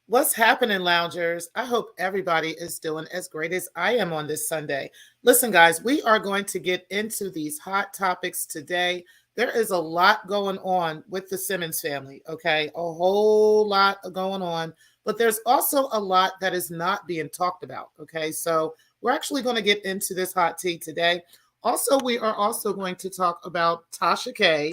What's happening, loungers? I hope everybody is doing as great as I am on this Sunday. Listen, guys, we are going to get into these hot topics today. There is a lot going on with the Simmons family, okay? A whole lot going on, but there's also a lot that is not being talked about, okay? So we're actually going to get into this hot tea today. Also, we are also going to talk about Tasha K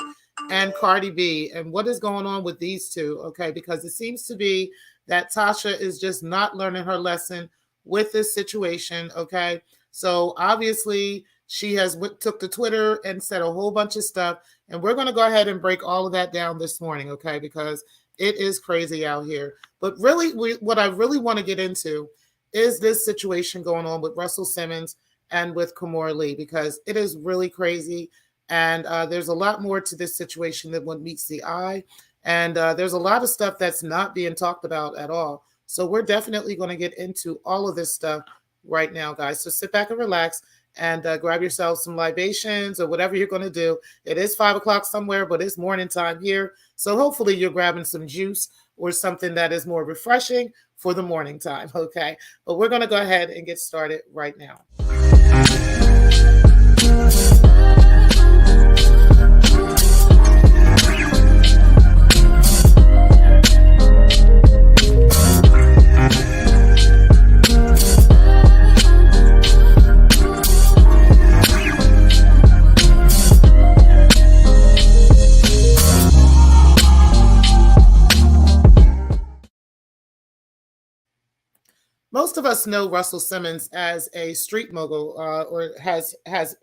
and Cardi B and what is going on with these two, okay? Because it seems to be that Tasha is just not learning her lesson with this situation. Okay, so obviously she has took to Twitter and said a whole bunch of stuff, and we're going to go ahead and break all of that down this morning. Okay, because it is crazy out here. But really, what I really want to get into is this situation going on with Russell Simmons and with Kimora Lee, because it is really crazy. And there's a lot more to this situation than what meets the eye. And there's a lot of stuff that's not being talked about at all. So we're definitely going to get into all of this stuff right now, guys. So sit back and relax and grab yourself some libations or whatever you're going to do. It is 5 o'clock somewhere, but it's morning time here. So hopefully you're grabbing some juice or something that is more refreshing for the morning time. Okay. But we're going to go ahead and get started right now. Most of us know Russell Simmons as a street mogul, or has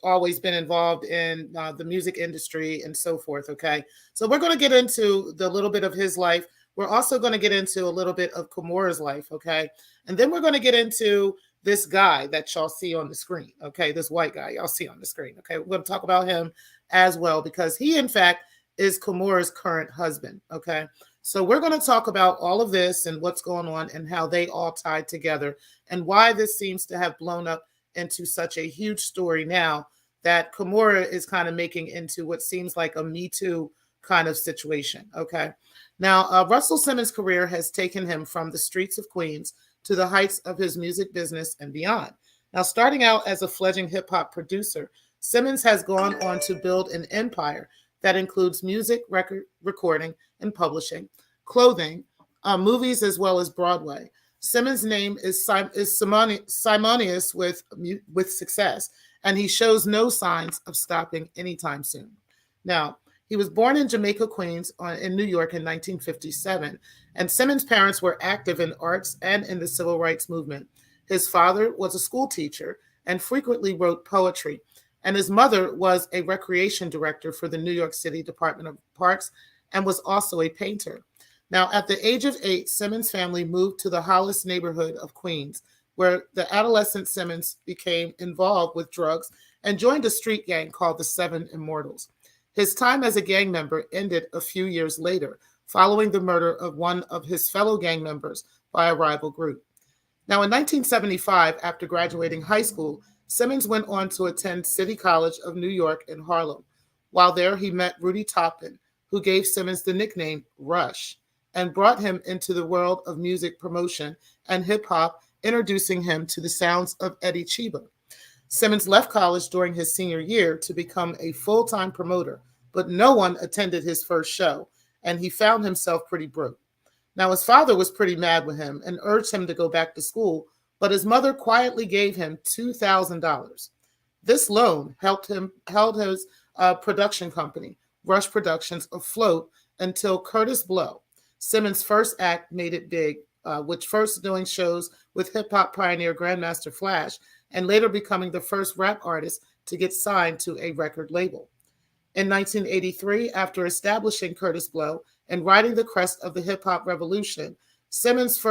always been involved in the music industry and so forth. Okay, so we're going to get into the little bit of his life. We're also going to get into a little bit of Kimora's life. Okay, and then we're going to get into this guy that y'all see on the screen. Okay, this white guy y'all see on the screen. Okay, we're going to talk about him as well because he, in fact, is Kimora's current husband. Okay, so we're going to talk about all of this and what's going on and how they all tied together and why this seems to have blown up into such a huge story now that Kimora is kind of making into what seems like a Me Too kind of situation. Okay. Now, Russell Simmons' career has taken him from the streets of Queens to the heights of his music business and beyond. Now, starting out as a fledgling hip hop producer, Simmons has gone on to build an empire that includes music, record recording, and publishing, clothing, movies, as well as Broadway. Simmons' name is synonymous with success, and he shows no signs of stopping anytime soon. Now, he was born in Jamaica, Queens, in New York in 1957, and Simmons' parents were active in arts and in the civil rights movement. His father was a school teacher and frequently wrote poetry, and his mother was a recreation director for the New York City Department of Parks and was also a painter. Now, at the age of 8, Simmons' family moved to the Hollis neighborhood of Queens, where the adolescent Simmons became involved with drugs and joined a street gang called the Seven Immortals. His time as a gang member ended a few years later, following the murder of one of his fellow gang members by a rival group. Now, in 1975, after graduating high school, Simmons went on to attend City College of New York in Harlem. While there, he met Rudy Toppin, who gave Simmons the nickname Rush and brought him into the world of music promotion and hip hop, introducing him to the sounds of Eddie Chiba. Simmons left college during his senior year to become a full-time promoter, but no one attended his first show, and he found himself pretty broke. Now, his father was pretty mad with him and urged him to go back to school, but his mother quietly gave him $2,000. This loan held his production company, Rush Productions, afloat until Curtis Blow, Simmons' first act, made it big, which first doing shows with hip-hop pioneer Grandmaster Flash and later becoming the first rap artist to get signed to a record label. In 1983, after establishing Curtis Blow and riding the crest of the hip-hop revolution, Simmons,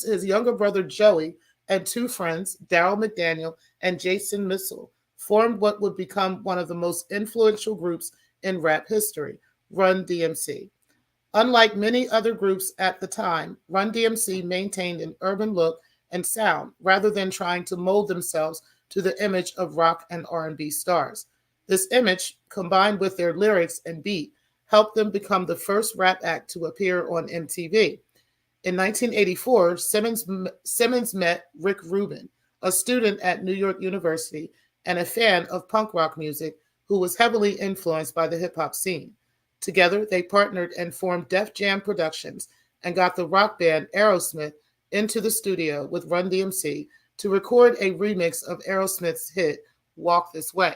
his younger brother Joey, and two friends, Daryl McDaniel and Jason Missile, formed what would become one of the most influential groups in rap history, Run DMC. Unlike many other groups at the time, Run DMC maintained an urban look and sound rather than trying to mold themselves to the image of rock and R&B stars. This image, combined with their lyrics and beat, helped them become the first rap act to appear on MTV. In 1984, Simmons met Rick Rubin, a student at New York University and a fan of punk rock music who was heavily influenced by the hip hop scene. Together, they partnered and formed Def Jam Productions and got the rock band Aerosmith into the studio with Run DMC to record a remix of Aerosmith's hit Walk This Way.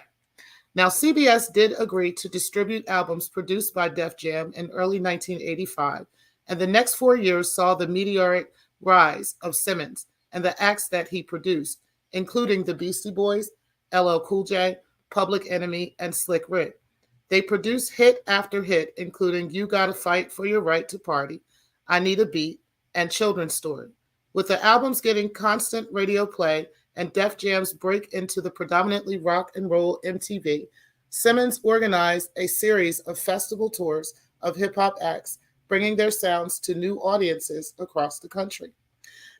Now, CBS did agree to distribute albums produced by Def Jam in early 1985, and the next 4 years saw the meteoric rise of Simmons and the acts that he produced, including the Beastie Boys, LL Cool J, Public Enemy, and Slick Rick. They produced hit after hit, including You Gotta Fight for Your Right to Party, I Need a Beat, and Children's Story. With the albums getting constant radio play and Def Jam's break into the predominantly rock and roll MTV, Simmons organized a series of festival tours of hip hop acts, bringing their sounds to new audiences across the country.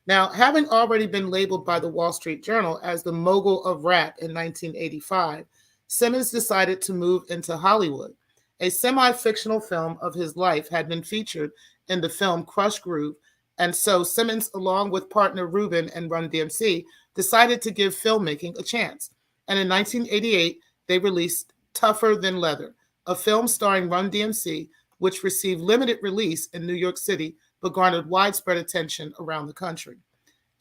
Now, having already been labeled by the Wall Street Journal as the mogul of rap in 1985, Simmons decided to move into Hollywood. A semi fictional film of his life had been featured in the film Crush Groove, and so Simmons, along with partner Rubin and Run DMC, decided to give filmmaking a chance. And in 1988, they released Tougher Than Leather, a film starring Run DMC, which received limited release in New York City but garnered widespread attention around the country.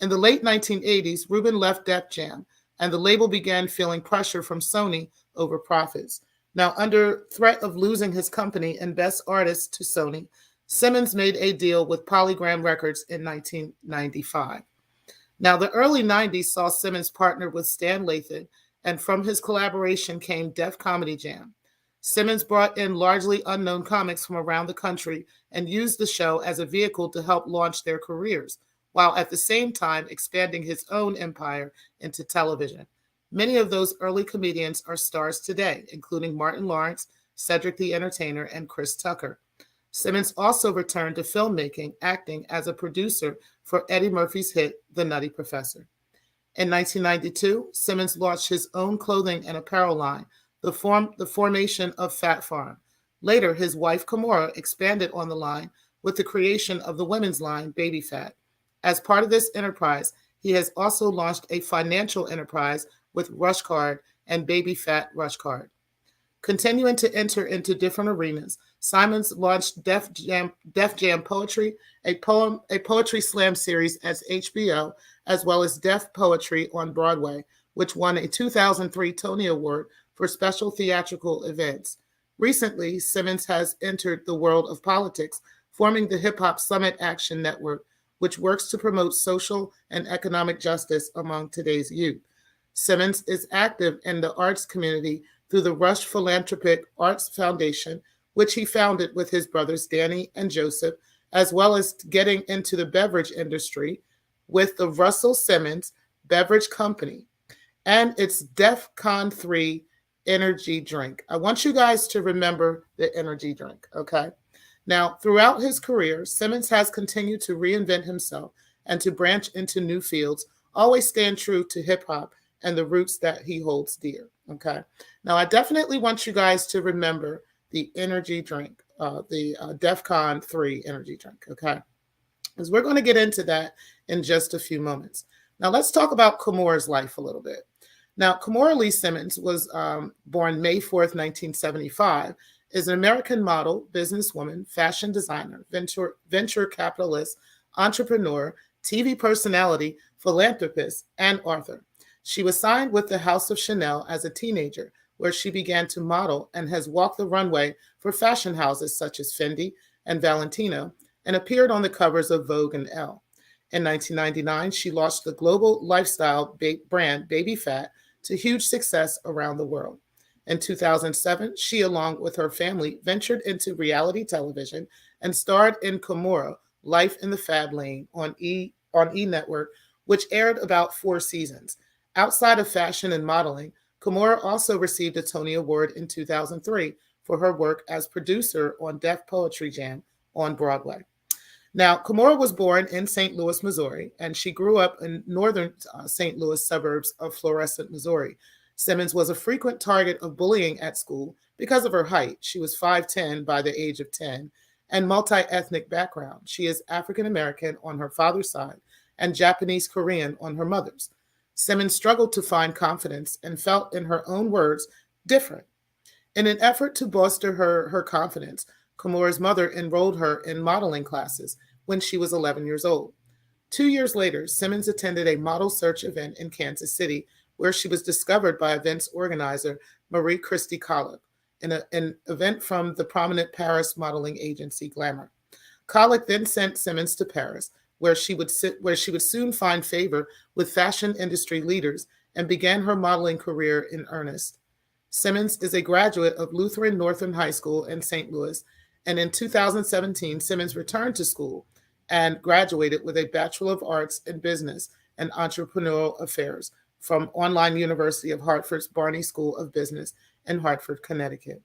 In the late 1980s, Rubin left Def Jam, and the label began feeling pressure from Sony over profits. Now, under threat of losing his company and best artist to Sony, Simmons made a deal with Polygram Records in 1995. Now, the early 90s saw Simmons partner with Stan Lathan, and from his collaboration came Def Comedy Jam. Simmons brought in largely unknown comics from around the country and used the show as a vehicle to help launch their careers, while at the same time expanding his own empire into television. Many of those early comedians are stars today, including Martin Lawrence, Cedric the Entertainer, and Chris Tucker. Simmons also returned to filmmaking, acting as a producer for Eddie Murphy's hit, The Nutty Professor. In 1992, Simmons launched his own clothing and apparel line, the formation of Fat Farm. Later, his wife Kimora expanded on the line with the creation of the women's line, Baby Fat. As part of this enterprise, he has also launched a financial enterprise with Rush Card and Baby Fat Rush Card. Continuing to enter into different arenas, Simmons launched Def Jam Poetry, a poetry slam series at HBO, as well as Def Poetry on Broadway, which won a 2003 Tony Award for special theatrical events. Recently, Simmons has entered the world of politics, forming the Hip Hop Summit Action Network, which works to promote social and economic justice among today's youth. Simmons is active in the arts community through the Rush Philanthropic Arts Foundation, which he founded with his brothers Danny and Joseph, as well as getting into the beverage industry with the Russell Simmons Beverage Company and its DEFCON 3 energy drink. I want you guys to remember the energy drink, okay? Now, throughout his career, Simmons has continued to reinvent himself and to branch into new fields, always staying true to hip hop and the roots that he holds dear, okay? Now, I definitely want you guys to remember the energy drink, the DEFCON 3 energy drink, okay? Because we're going to get into that in just a few moments. Now, let's talk about Kimora's life a little bit. Now, Kimora Lee Simmons was born May 4th, 1975, is an American model, businesswoman, fashion designer, venture capitalist, entrepreneur, TV personality, philanthropist, and author. She was signed with the House of Chanel as a teenager, where she began to model and has walked the runway for fashion houses such as Fendi and Valentino, and appeared on the covers of Vogue and Elle. In 1999, she launched the global lifestyle brand Baby Fat to huge success around the world. In 2007, she, along with her family, ventured into reality television and starred in Kimora, Life in the Fab Lane on E Network, which aired about 4 seasons. Outside of fashion and modeling, Kimora also received a Tony Award in 2003 for her work as producer on Def Poetry Jam on Broadway. Now, Kimora was born in St. Louis, Missouri, and she grew up in northern St. Louis suburbs of Florissant, Missouri. Simmons was a frequent target of bullying at school because of her height. She was 5'10" by the age of 10, and multi-ethnic background. She is African American on her father's side and Japanese Korean on her mother's. Simmons struggled to find confidence and felt, in her own words, different. In an effort to bolster her confidence, Kimura's mother enrolled her in modeling classes when she was 11 years old. 2 years later, Simmons attended a model search event in Kansas City where she was discovered by events organizer Marie Christie Collick in an event from the prominent Paris modeling agency Glamour. Collick then sent Simmons to Paris, where she would soon find favor with fashion industry leaders and began her modeling career in earnest. Simmons is a graduate of Lutheran Northern High School in St. Louis, and in 2017, Simmons returned to school and graduated with a Bachelor of Arts in Business and Entrepreneurial Affairs from Online University of Hartford's Barney School of Business in Hartford, Connecticut.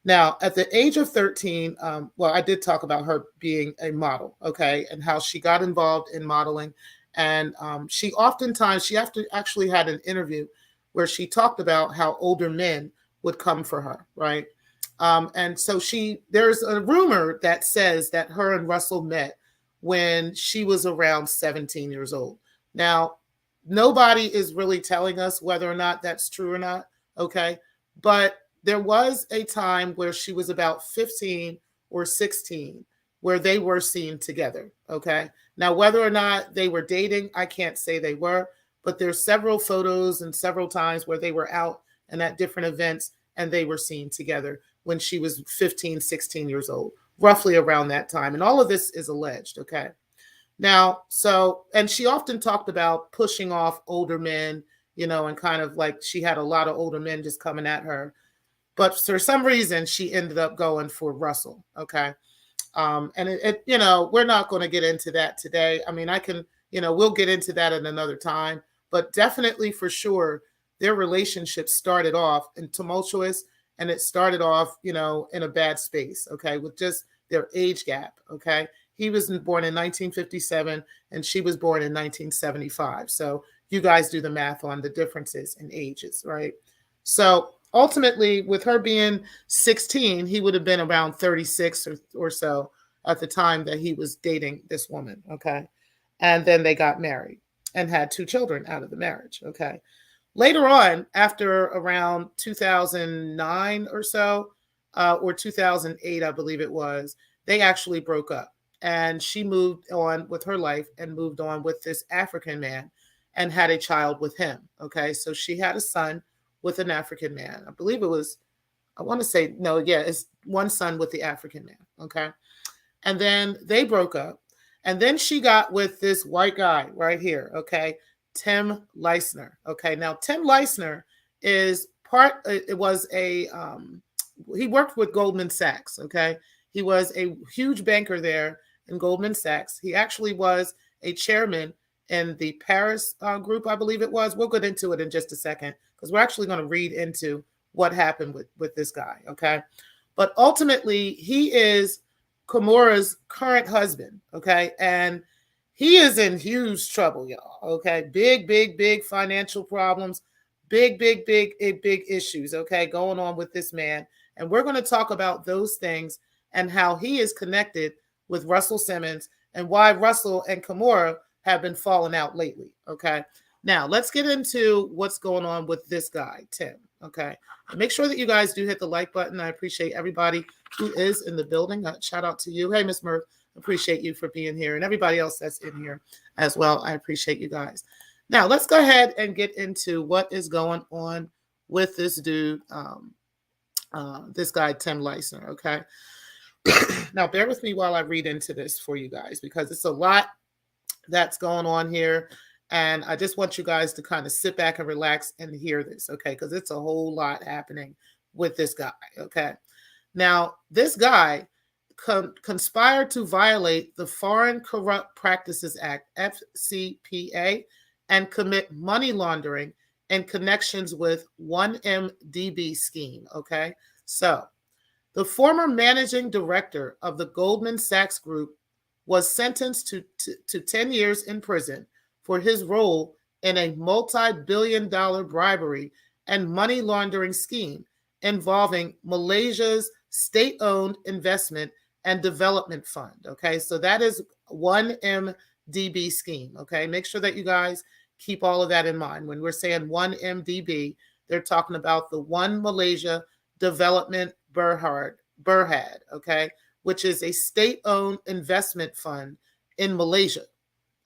Now, at the age of 13, I did talk about her being a model, okay, and how she got involved in modeling. And she actually had an interview where she talked about how older men would come for her, right? And so there's a rumor that says that her and Russell met when she was around 17 years old. Now, nobody is really telling us whether or not that's true or not, okay? But there was a time where she was about 15 or 16 where they were seen together, okay? Now, whether or not they were dating, I can't say they were, but there's several photos and several times where they were out and at different events and they were seen together when she was 15, 16 years old, roughly around that time. And all of this is alleged, okay? Now, and she often talked about pushing off older men, and kind of like she had a lot of older men just coming at her. But for some reason, she ended up going for Russell, okay? And we're not going to get into that today. I mean, we'll get into that at another time. But definitely, for sure, their relationship started off in tumultuous, and it started off, in a bad space, okay, with just their age gap, okay? He was born in 1957, and she was born in 1975. So you guys do the math on the differences in ages, right? So ultimately, with her being 16, he would have been around 36 or so at the time that he was dating this woman, okay? And then they got married and had 2 children out of the marriage, okay? Later on, after around 2009 or so, or 2008, I believe it was, they actually broke up. And she moved on with her life and moved on with this African man and had a child with him, okay? So she had a son with an African man. I believe it's one son with the African man, okay? And then they broke up. And then she got with this white guy right here, okay? Tim Leissner, okay? Now, Tim Leissner he worked with Goldman Sachs, okay? He was a huge banker there in Goldman Sachs. He actually was a chairman in the Paris group, I believe it was. We'll get into it in just a second because we're actually going to read into what happened with this guy, okay? But ultimately, he is Kimura's current husband, okay? And he is in huge trouble, y'all, okay? Big financial problems, big issues, okay, going on with this man. And we're going to talk about those things and how he is connected with Russell Simmons and why Russell and Kimura have been falling out lately, okay? Now, let's get into what's going on with this guy, Tim, okay? And make sure that you guys do hit the like button. I appreciate everybody who is in the building. Shout out to you. Hey, Miss Murph, appreciate you for being here. And everybody else that's in here as well. I appreciate you guys. Now, let's go ahead and get into what is going on with this dude, this guy, Tim Leissner, okay? Now, bear with me while I read into this for you guys because it's a lot that's going on here. And I just want you guys to kind of sit back and relax and hear this, okay? Because it's a whole lot happening with this guy, okay? Now, this guy conspired to violate the Foreign Corrupt Practices Act, FCPA, and commit money laundering in connections with 1MDB scheme, okay? So, the former managing director of the Goldman Sachs Group was sentenced to 10 years in prison for his role in a multi-billion-dollar bribery and money laundering scheme involving Malaysia's state-owned investment and Development Fund. Okay, so that is 1MDB scheme. Okay, make sure that you guys keep all of that in mind. When we're saying 1MDB, they're talking about the One Malaysia Development Berhad, okay, which is a state-owned investment fund in Malaysia.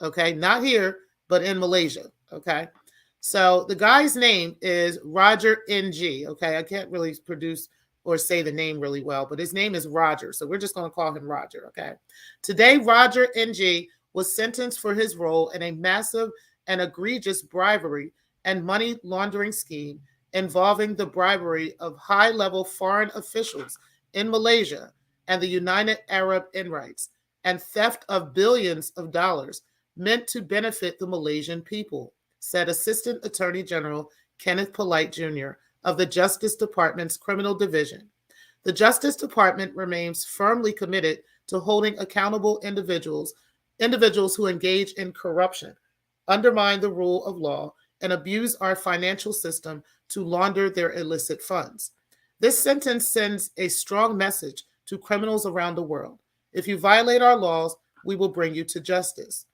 Okay, not here, but in Malaysia. Okay, so the guy's name is Roger NG. Okay, I can't really produce or say the name really well, but his name is Roger. So we're just going to call him Roger. Okay, today, Roger NG was sentenced for his role in a massive and egregious bribery and money laundering scheme involving the bribery of high-level foreign officials in Malaysia and the United Arab Emirates and theft of billions of dollars meant to benefit the Malaysian people, said Assistant Attorney General Kenneth Polite Jr. of the Justice Department's Criminal Division. The Justice Department remains firmly committed to holding accountable individuals who engage in corruption, undermine the rule of law, and abuse our financial system to launder their illicit funds. This sentence sends a strong message to criminals around the world. If you violate our laws, we will bring you to justice.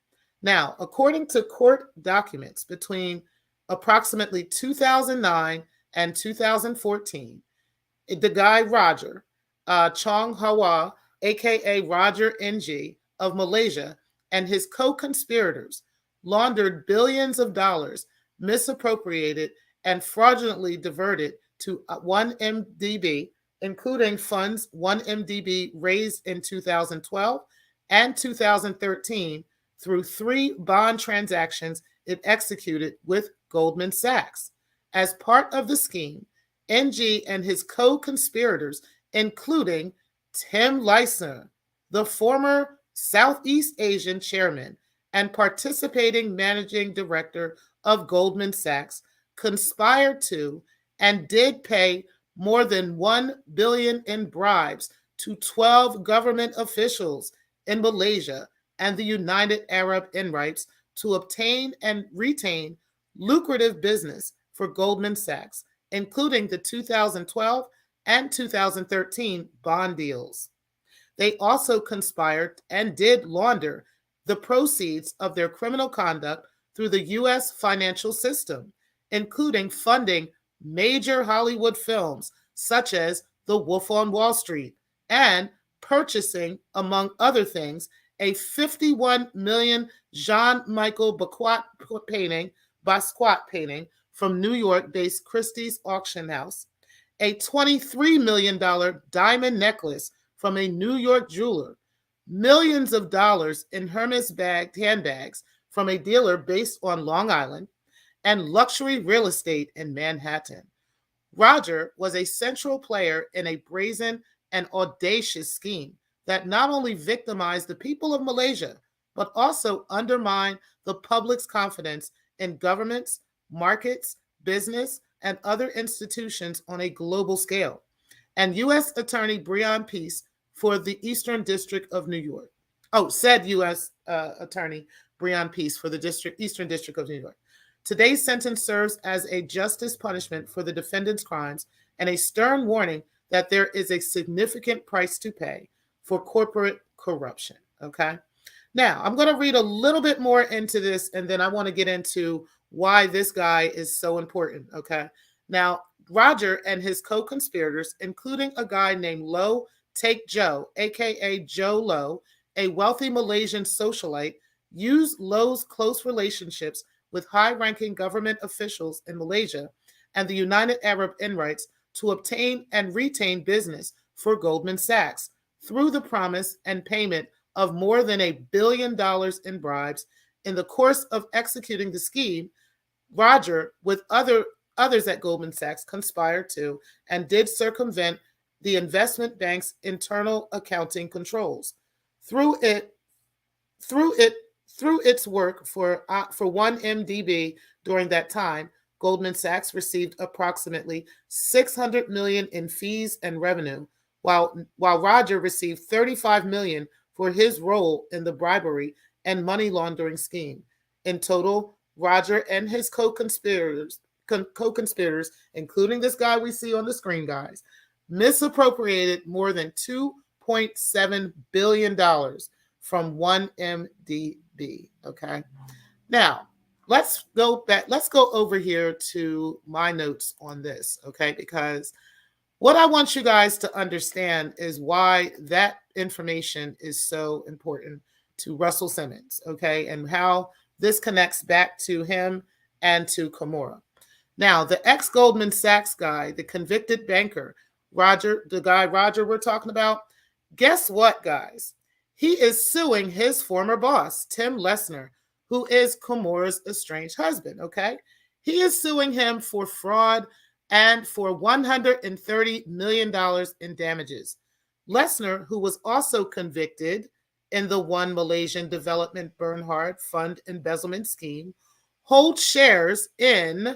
Now, according to court documents between approximately 2009 and 2014, the guy Roger Chong Hawa, aka Roger NG of Malaysia, and his co-conspirators laundered billions of dollars, misappropriated, and fraudulently diverted to 1MDB, including funds 1MDB raised in 2012 and 2013 through 3 bond transactions it executed with Goldman Sachs. As part of the scheme, NG and his co-conspirators, including Tim Leissner, the former Southeast Asian chairman and participating managing director of Goldman Sachs, conspired to and did pay more than $1 billion in bribes to 12 government officials in Malaysia and the United Arab Emirates to obtain and retain lucrative business for Goldman Sachs, including the 2012 and 2013 bond deals. They also conspired and did launder the proceeds of their criminal conduct through the U.S. financial system, including funding major Hollywood films such as The Wolf on Wall Street and purchasing, among other things, a 51 million Jean-Michel Basquiat painting from New York-based Christie's auction house, a $23 million diamond necklace from a New York jeweler, millions of dollars in Hermes handbags from a dealer based on Long Island, and luxury real estate in Manhattan. Roger was a central player in a brazen and audacious scheme that not only victimized the people of Malaysia, but also undermined the public's confidence in governments, markets, business, and other institutions on a global scale. And U.S. Attorney Breon Peace for the Eastern District of New York. Said U.S. Attorney Breon Peace for the Eastern District of New York. Today's sentence serves as a justice punishment for the defendant's crimes and a stern warning that there is a significant price to pay for corporate corruption. Okay. Now, I'm going to read a little bit more into this, and then I want to get into why this guy is so important. Okay. Now, Roger and his co-conspirators, including a guy named Low Take Joe, aka Joe Low, a wealthy Malaysian socialite, used Low's close relationships with high-ranking government officials in Malaysia and the United Arab Emirates to obtain and retain business for Goldman Sachs through the promise and payment of more than $1 billion in bribes. In the course of executing the scheme, Roger, with others at Goldman Sachs, conspired to and did circumvent the investment bank's internal accounting controls. Through its work for 1MDB during that time, Goldman Sachs received approximately $600 million in fees and revenue, while Roger received $35 million for his role in the bribery and money laundering scheme. In total, Roger and his co-conspirators, including this guy we see on the screen, guys, misappropriated more than $4.7 billion from 1MDB. Okay. Now, let's go back. Let's go over here to my notes on this. Okay. Because what I want you guys to understand is why that information is so important to Russell Simmons. Okay. And how this connects back to him and to Kimora. Now, the ex-Goldman Sachs guy, the convicted banker, Roger, the guy Roger we're talking about, guess what, guys? He is suing his former boss, Tim Lessner, who is Kimora's estranged husband, okay? He is suing him for fraud and for $130 million in damages. Lessner, who was also convicted in the One Malaysian Development Bernhard Fund embezzlement scheme, holds shares in,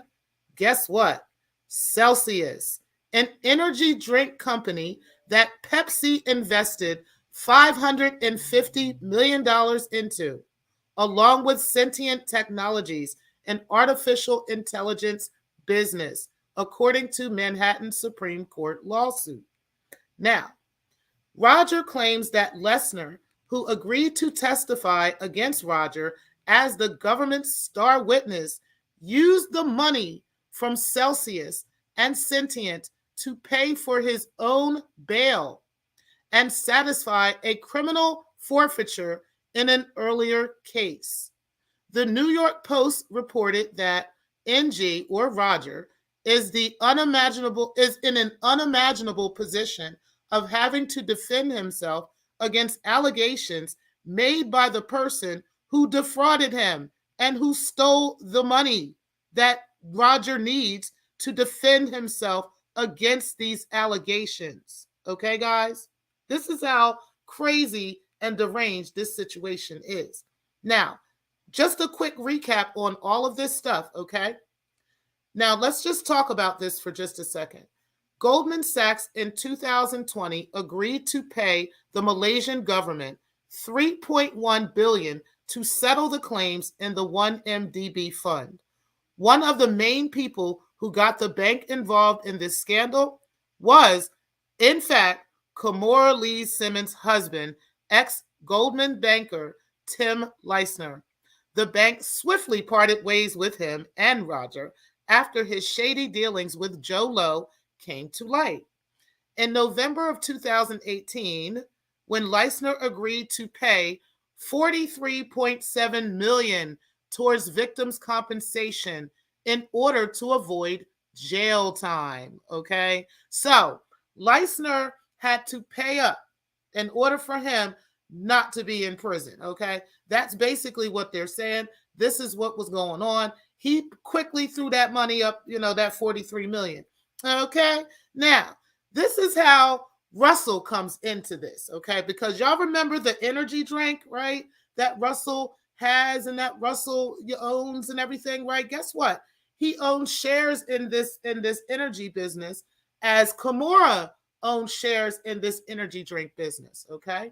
guess what? Celsius, an energy drink company that Pepsi invested $550 million into, along with Sentient Technologies, an artificial intelligence business, according to Manhattan Supreme Court lawsuit. Now, Roger claims that Lessner, who agreed to testify against Roger as the government's star witness, used the money from Celsius and Sentient to pay for his own bail and satisfy a criminal forfeiture in an earlier case. The New York Post reported that NG, or Roger, is in an unimaginable position of having to defend himself against allegations made by the person who defrauded him and who stole the money that Roger needs to defend himself against these allegations. Okay, guys? This is how crazy and deranged this situation is. Now, just a quick recap on all of this stuff, okay? Now, let's just talk about this for just a second. Goldman Sachs in 2020 agreed to pay the Malaysian government $3.1 billion to settle the claims in the 1MDB fund. One of the main people who got the bank involved in this scandal was, in fact, Kimora Lee Simmons' husband, ex-Goldman banker Tim Lessner. The bank swiftly parted ways with him and Roger after his shady dealings with Joe Low came to light. In November of 2018, when Lessner agreed to pay $43.7 million towards victims' compensation in order to avoid jail time, okay? So Lessner had to pay up in order for him not to be in prison, okay? That's basically what they're saying. This is what was going on. He quickly threw that money up, that $43 million, okay? Now, this is how Russell comes into this, okay? Because y'all remember the energy drink, right? That Russell has and that Russell owns and everything, right? Guess what? He owns shares in this energy business, as Kimora owns shares in this energy drink business, okay?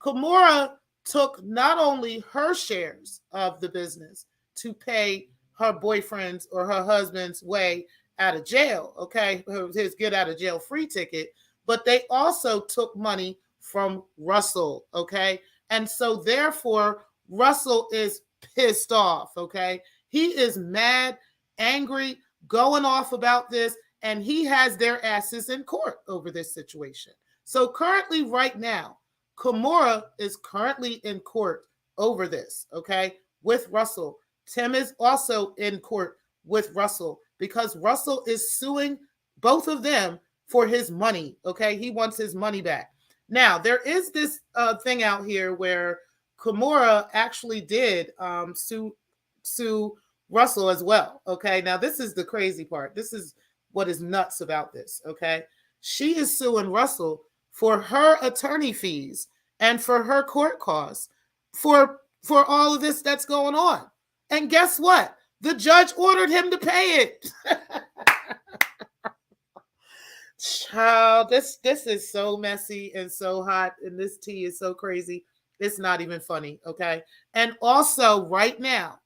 Kimora took not only her shares of the business to pay her boyfriend's or her husband's way out of jail, okay? His get out of jail free ticket, but they also took money from Russell, okay? And so therefore, Russell is pissed off, okay? He is mad, angry, going off about this, and he has their asses in court over this situation. So currently, right now, Kimora is currently in court over this, okay, with Russell. Tim is also in court with Russell because Russell is suing both of them for his money, okay? He wants his money back. Now, there is this thing out here where Kimora actually did sue Russell as well, okay? Now, this is the crazy part. This is what is nuts about this, okay? She is suing Russell for her attorney fees and for her court costs for all of this that's going on. And guess what? The judge ordered him to pay it. Child, this is so messy and so hot, and this tea is so crazy. It's not even funny, okay? And also right now,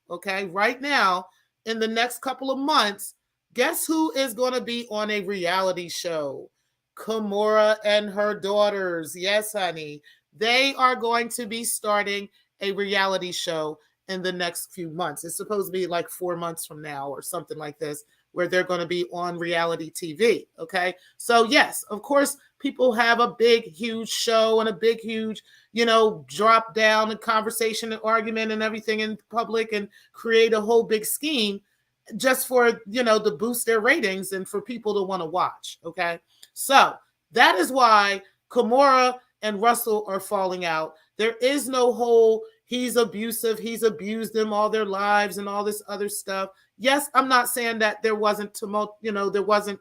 in the next couple of months, guess who is going to be on a reality show? Kimora and her daughters. Yes, honey. They are going to be starting a reality show in the next few months. It's supposed to be like 4 months from now or something like this, where they're going to be on reality TV. Okay. So, yes, of course, people have a big, huge show and a big, huge, drop down and conversation and argument and everything in public and create a whole big scheme just for, to boost their ratings and for people to want to watch. Okay. So that is why Kimora and Russell are falling out. There is no whole, he's abusive, he's abused them all their lives and all this other stuff. Yes, I'm not saying that there wasn't tumult, there wasn't,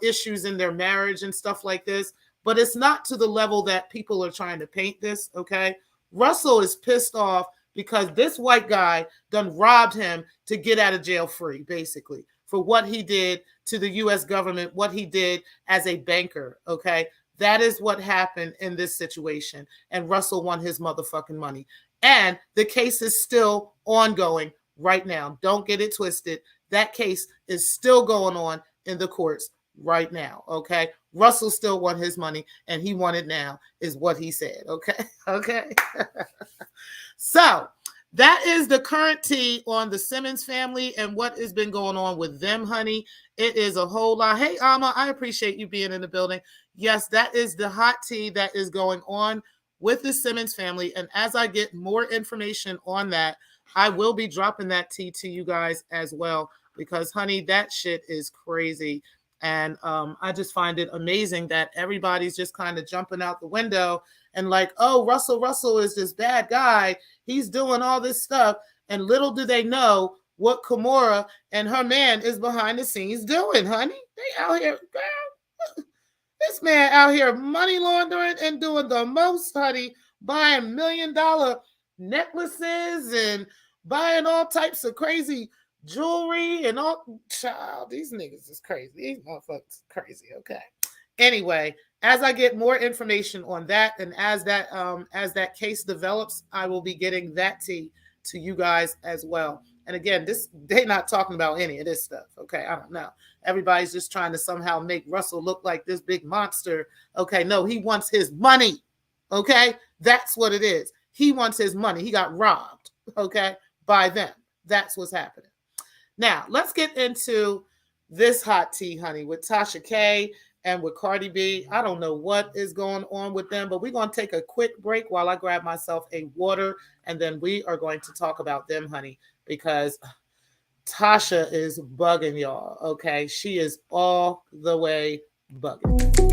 issues in their marriage and stuff like this, but it's not to the level that people are trying to paint this. Okay. Russell is pissed off because this white guy done robbed him to get out of jail free, basically, for what he did to the U.S. government, what he did as a banker, okay? That is what happened in this situation, and Russell won his motherfucking money. And the case is still ongoing right now. Don't get it twisted. That case is still going on in the courts right now, okay? Russell still won his money, and he won it now, is what he said, okay? Okay. So that is the current tea on the Simmons family and what has been going on with them, honey. It is a whole lot. Hey, Alma, I appreciate you being in the building. Yes, that is the hot tea that is going on with the Simmons family. And as I get more information on that, I will be dropping that tea to you guys as well, because, honey, that shit is crazy. And I just find it amazing that everybody's just kind of jumping out the window and like, oh, Russell is this bad guy. He's doing all this stuff. And little do they know what Kimora and her man is behind the scenes doing, honey. They out here, girl. This man out here money laundering and doing the most, honey, buying $1 million necklaces and buying all types of crazy jewelry and all. Child, these niggas is crazy. These motherfuckers crazy, okay? Anyway, as I get more information on that, and as that case develops, I will be getting that tea to you guys as well. And again, they're not talking about any of this stuff. Okay, I don't know. Everybody's just trying to somehow make Russell look like this big monster. Okay, no, he wants his money. Okay, that's what it is. He wants his money. He got robbed. Okay, by them. That's what's happening. Now, let's get into this hot tea, honey, with Tasha K and with Cardi B. I don't know what is going on with them, but we're going to take a quick break while I grab myself a water, and then we are going to talk about them, honey, because Tasha is bugging y'all, okay? She is all the way bugging.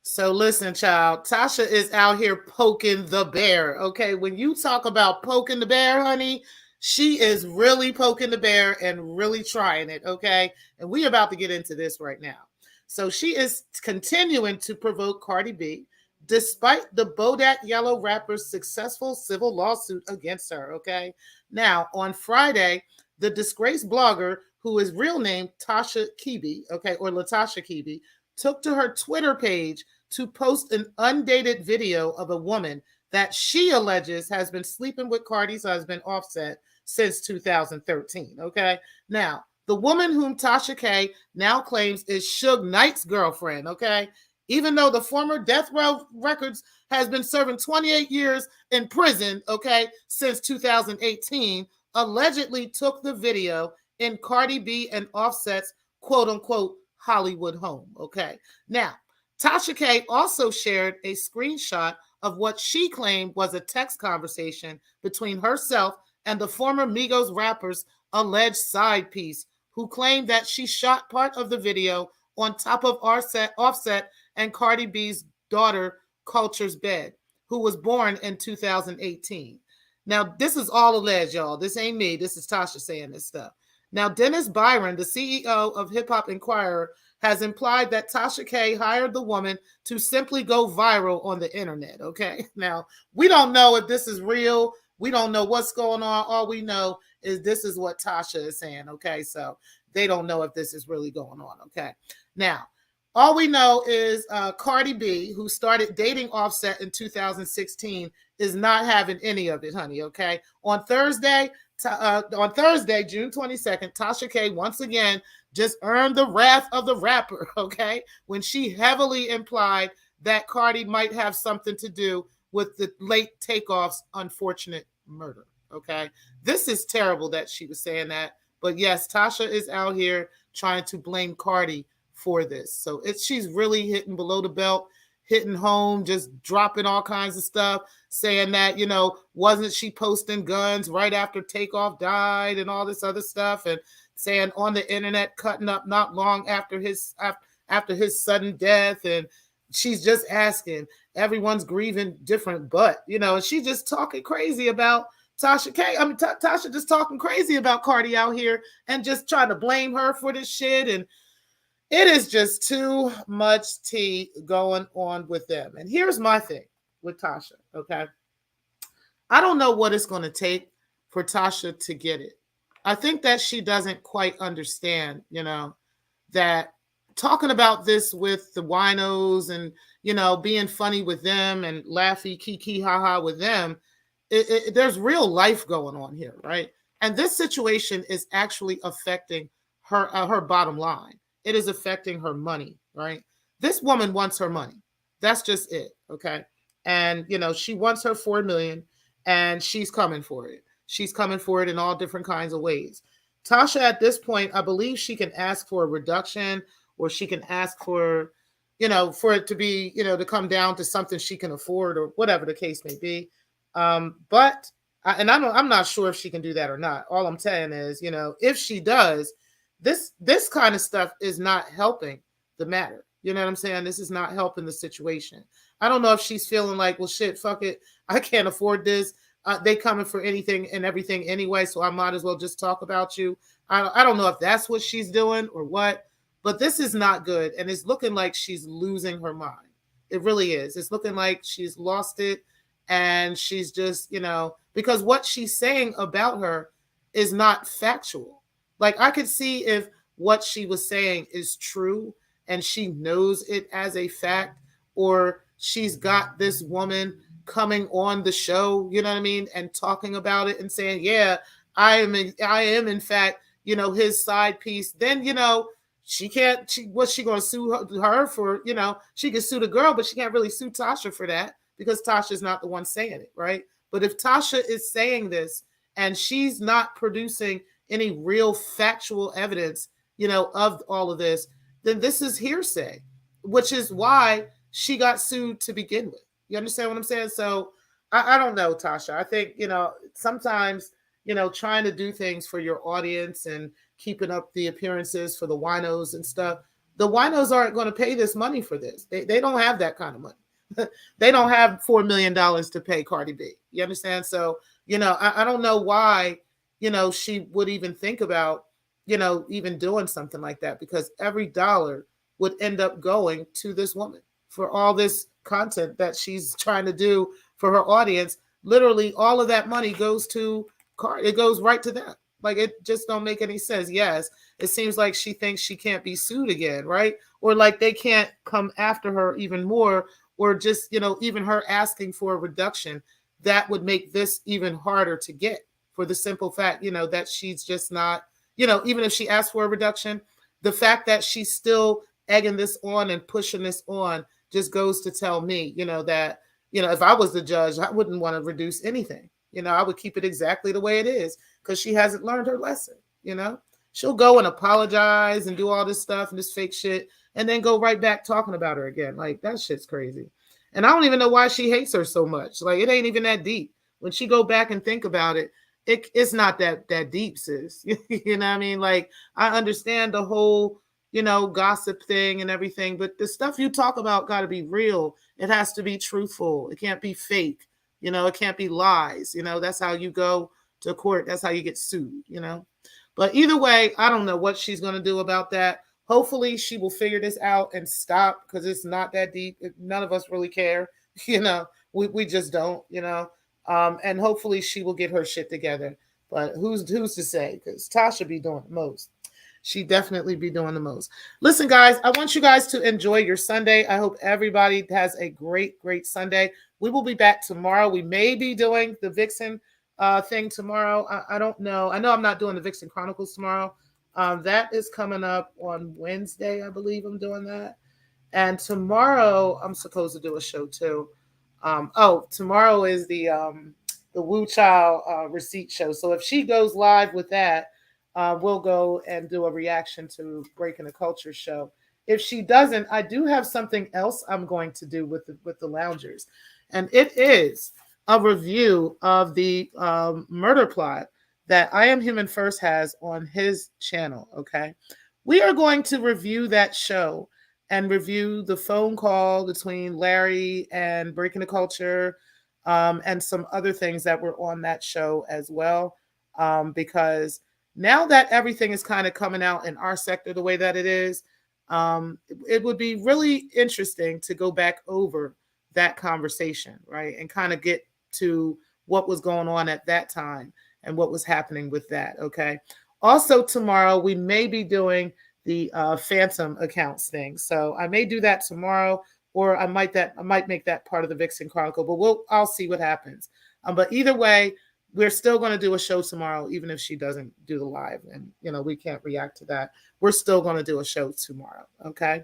So listen, child, Tasha is out here poking the bear, okay? When you talk about poking the bear, honey, she is really poking the bear and really trying it, okay? And we're about to get into this right now. So she is continuing to provoke Cardi B, despite the Bodak Yellow rapper's successful civil lawsuit against her, okay? Now, on Friday, the disgraced blogger, who is real name Tasha Kibi, okay, or Latasha Kibi, took to her Twitter page to post an undated video of a woman that she alleges has been sleeping with Cardi's husband, Offset, since 2013, okay? Now, the woman whom Tasha K now claims is Suge Knight's girlfriend, okay, even though the former Death Row Records has been serving 28 years in prison, okay, since 2018, allegedly took the video in Cardi B and Offset's quote unquote Hollywood home, okay? Now, Tasha K also shared a screenshot of what she claimed was a text conversation between herself and the former Migos rapper's alleged side piece, who claimed that she shot part of the video on top of Offset and Cardi B's daughter, Culture's bed, who was born in 2018. Now, this is all alleged, y'all. This ain't me. This is Tasha saying this stuff. Now, Dennis Byron, the CEO of Hip Hop Inquirer, has implied that Tasha K hired the woman to simply go viral on the internet. Okay. Now, we don't know if this is real. We don't know what's going on. All we know is this is what Tasha is saying. Okay. So they don't know if this is really going on. Okay. Now, all we know is Cardi B, who started dating Offset in 2016, is not having any of it, honey. Okay. On Thursday, June 22nd, Tasha K once again just earned the wrath of the rapper, okay, when she heavily implied that Cardi might have something to do with the late Takeoff's unfortunate murder, okay? This is terrible that she was saying that, but yes, Tasha is out here trying to blame Cardi for this. So she's really hitting below the belt, hitting home, just dropping all kinds of stuff, saying that, wasn't she posting guns right after Takeoff died and all this other stuff, and saying on the internet, cutting up not long after his sudden death, and she's just asking, everyone's grieving different, but and she's just talking crazy about Tasha K. I mean, Tasha just talking crazy about Cardi out here and just trying to blame her for this shit, and it is just too much tea going on with them. And here's my thing with Tasha, okay? I don't know what it's going to take for Tasha to get it. I think that she doesn't quite understand, that talking about this with the winos and, being funny with them and laughy, kiki, haha with them, there's real life going on here, right? And this situation is actually affecting her bottom line. It is affecting her money, right? This woman wants her money. That's just it, okay? And, she wants her $4 million, and she's coming for it. She's coming for it in all different kinds of ways. Tasha, at this point, I believe she can ask for a reduction, or she can ask for, for it to be, to come down to something she can afford, or whatever the case may be. I'm not sure if she can do that or not. All I'm saying is, if she does, this kind of stuff is not helping the matter. You know what I'm saying? This is not helping the situation. I don't know if she's feeling like, well, shit, fuck it. I can't afford this. They coming for anything and everything anyway, so I might as well just talk about you. I don't know if that's what she's doing or what, but this is not good, and it's looking like she's losing her mind. It really is. It's looking like she's lost it, and she's just, because what she's saying about her is not factual. Like, I could see if what she was saying is true and she knows it as a fact, or she's got this woman coming on the show, you know what I mean, and talking about it and saying, yeah, I am in fact, his side piece, then, what's she going to sue her for? She can sue the girl, but she can't really sue Tasha for that, because Tasha's not the one saying it, right? But if Tasha is saying this and she's not producing any real factual evidence, of all of this, then this is hearsay, which is why she got sued to begin with. You understand what I'm saying? So I don't know, Tasha. I think, sometimes, trying to do things for your audience and keeping up the appearances for the winos and stuff, the winos aren't going to pay this money for this. They don't have that kind of money. They don't have $4 million to pay Cardi B. You understand? So, I don't know why, she would even think about, even doing something like that, because every dollar would end up going to this woman for all this content that she's trying to do for her audience. Literally all of that money goes to Cardi. It goes right to them. Like, it just don't make any sense. Yes, it seems like she thinks she can't be sued again, right? Or like they can't come after her even more, or just, even her asking for a reduction, that would make this even harder to get, for the simple fact, that she's just not, even if she asked for a reduction, the fact that she's still egging this on and pushing this on just goes to tell me, that, if I was the judge, I wouldn't want to reduce anything. I would keep it exactly the way it is because she hasn't learned her lesson. She'll go and apologize and do all this stuff and this fake shit and then go right back talking about her again. Like, that shit's crazy. And I don't even know why she hates her so much. Like, it ain't even that deep. When she go back and think about it, it's not that deep, sis. You know what I mean? Like, I understand the whole, gossip thing and everything, but the stuff you talk about got to be real. It has to be truthful. It can't be fake. It can't be lies. That's how you go to court. That's how you get sued. But either way, I don't know what she's going to do about that. Hopefully she will figure this out and stop because it's not that deep. None of us really care. We just don't. And hopefully she will get her shit together. But who's to say? Because Tasha be doing the most. She definitely be doing the most. Listen, guys, I want you guys to enjoy your Sunday. I hope everybody has a great, great Sunday. We will be back tomorrow. We may be doing the Vixen thing tomorrow. I don't know. I know I'm not doing the Vixen Chronicles tomorrow. That is coming up on Wednesday, I believe I'm doing that. And tomorrow I'm supposed to do a show too. Tomorrow is the Woo Child receipt show. So if she goes live with that, we'll go and do a reaction to Breaking the Culture show. If she doesn't, I do have something else I'm going to do with the loungers, and it is a review of the murder plot that I Am Human First has on his channel. Okay, we are going to review that show and review the phone call between Larry and Breaking the Culture, and some other things that were on that show as well, because now that everything is kind of coming out in our sector the way that it is, it would be really interesting to go back over that conversation, right? And kind of get to what was going on at that time and what was happening with that, okay? Also, tomorrow, we may be doing the Phantom accounts thing. So I may do that tomorrow, or I might make that part of the Vixen Chronicle, but I'll see what happens. But either way, we're still going to do a show tomorrow, even if she doesn't do the live, and we can't react to that. We're still going to do a show tomorrow. Okay.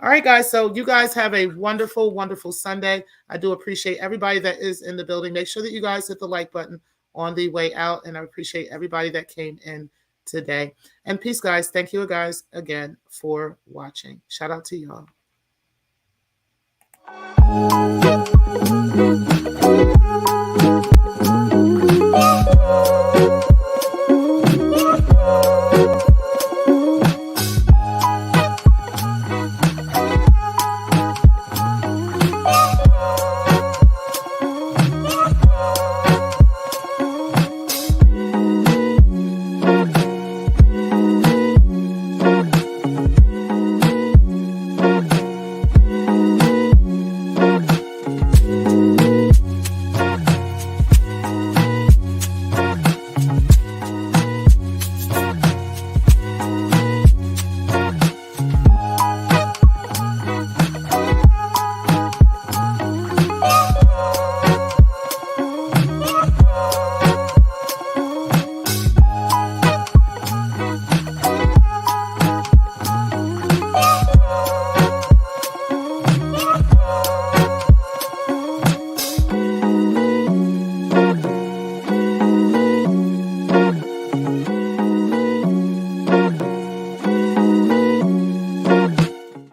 All right, guys. So you guys have a wonderful, wonderful Sunday. I do appreciate everybody that is in the building. Make sure that you guys hit the like button on the way out. And I appreciate everybody that came in today. And peace, guys. Thank you guys again for watching. Shout out to y'all.